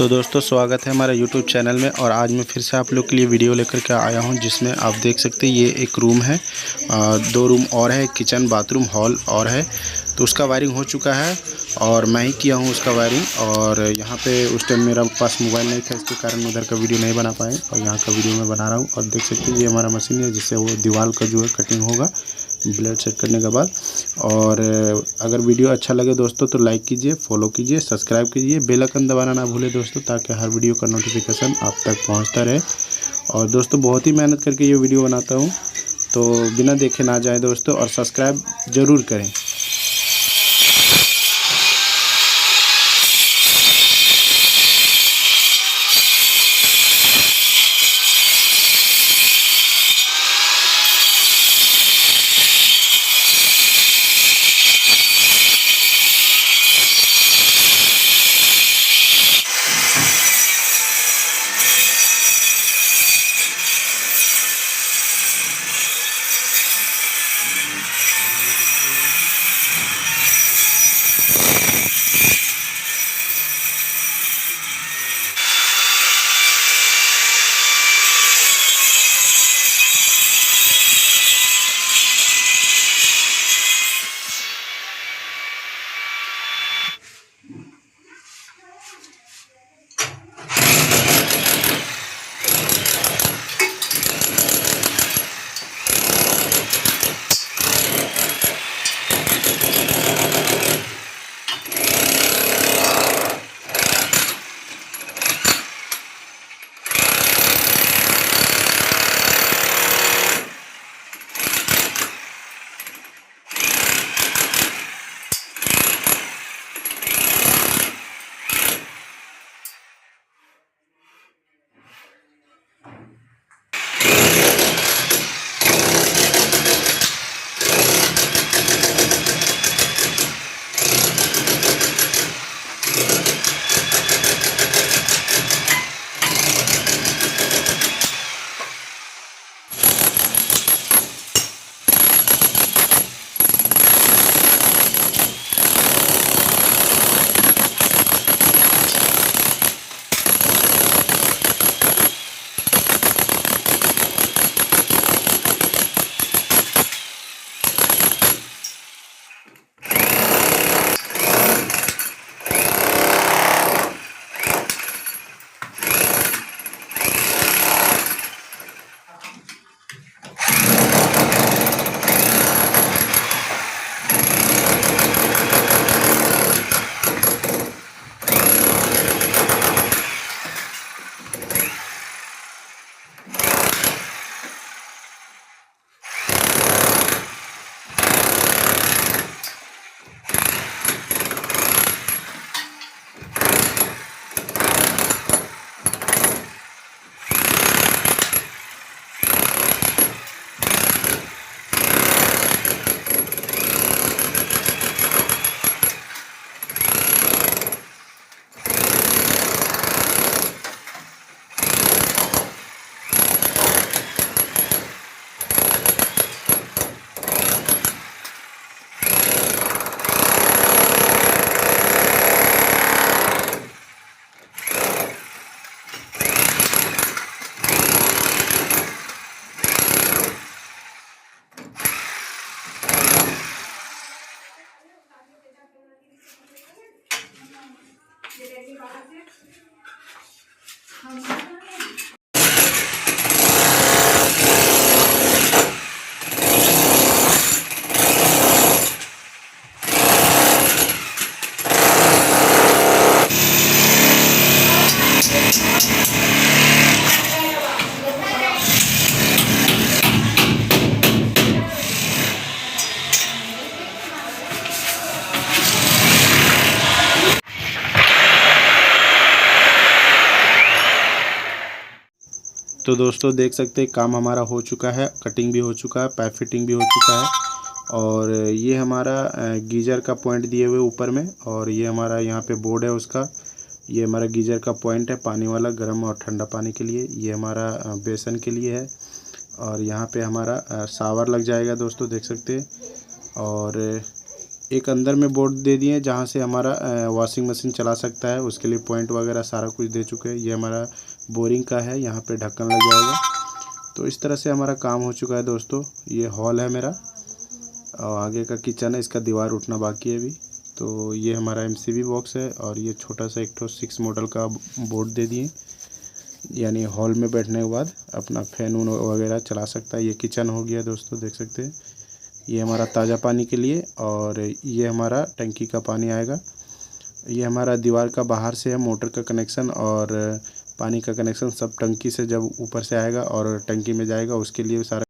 तो दोस्तों स्वागत है हमारे YouTube चैनल में। और आज मैं फिर से आप लोग के लिए वीडियो लेकर के आया हूं, जिसमें आप देख सकते हैं ये एक रूम है, दो रूम और है, किचन बाथरूम हॉल और है। तो उसका वायरिंग हो चुका है और मैं ही किया हूं उसका वायरिंग। और यहाँ पे उस टाइम मेरा पास मोबाइल नहीं था, इसके कारण उधर का वीडियो नहीं बना पाए और यहाँ का वीडियो मैं बना रहा हूँ। और देख सकते हैं ये हमारा मशीन है जिससे वो दीवार का जो है कटिंग होगा ब्लेड सेट करने के बाद। और अगर वीडियो अच्छा लगे दोस्तों तो लाइक कीजिए, फॉलो कीजिए, सब्सक्राइब कीजिए, बेल आइकन दबाना ना भूलें दोस्तों, ताकि हर वीडियो का नोटिफिकेशन आप तक पहुंचता रहे। और दोस्तों बहुत ही मेहनत करके ये वीडियो बनाता हूं, तो बिना देखे ना जाए दोस्तों, और सब्सक्राइब ज़रूर करें। तो दोस्तों देख सकते हैं काम हमारा हो चुका है, कटिंग भी हो चुका है, पाइप फिटिंग भी हो चुका है। और ये हमारा गीजर का पॉइंट दिए हुए ऊपर में, और ये हमारा यहाँ पे बोर्ड है उसका। ये हमारा गीजर का पॉइंट है पानी वाला, गर्म और ठंडा पानी के लिए। ये हमारा बेसन के लिए है। और यहाँ पे हमारा शावर लग जाएगा दोस्तों, देख सकते हैं। और एक अंदर में बोर्ड दे दिए जहाँ से हमारा वॉशिंग मशीन चला सकता है, उसके लिए पॉइंट वगैरह सारा कुछ दे चुके हैं। ये हमारा बोरिंग का है, यहाँ पे ढक्कन लग जाएगा। तो इस तरह से हमारा काम हो चुका है दोस्तों। ये हॉल है मेरा और आगे का किचन है, इसका दीवार उठना बाकी है अभी। तो ये हमारा एमसीबी बॉक्स है और ये छोटा सा एक 6 मॉडल का बोर्ड दे दिए, यानी हॉल में बैठने के बाद अपना फैन उन वगैरह चला सकता है। ये किचन हो गया दोस्तों, देख सकते हैं। ये हमारा ताज़ा पानी के लिए और ये हमारा टंकी का पानी आएगा। ये हमारा दीवार का बाहर से है मोटर का कनेक्शन और पानी का कनेक्शन सब टंकी से जब ऊपर से आएगा और टंकी में जाएगा, उसके लिए सारा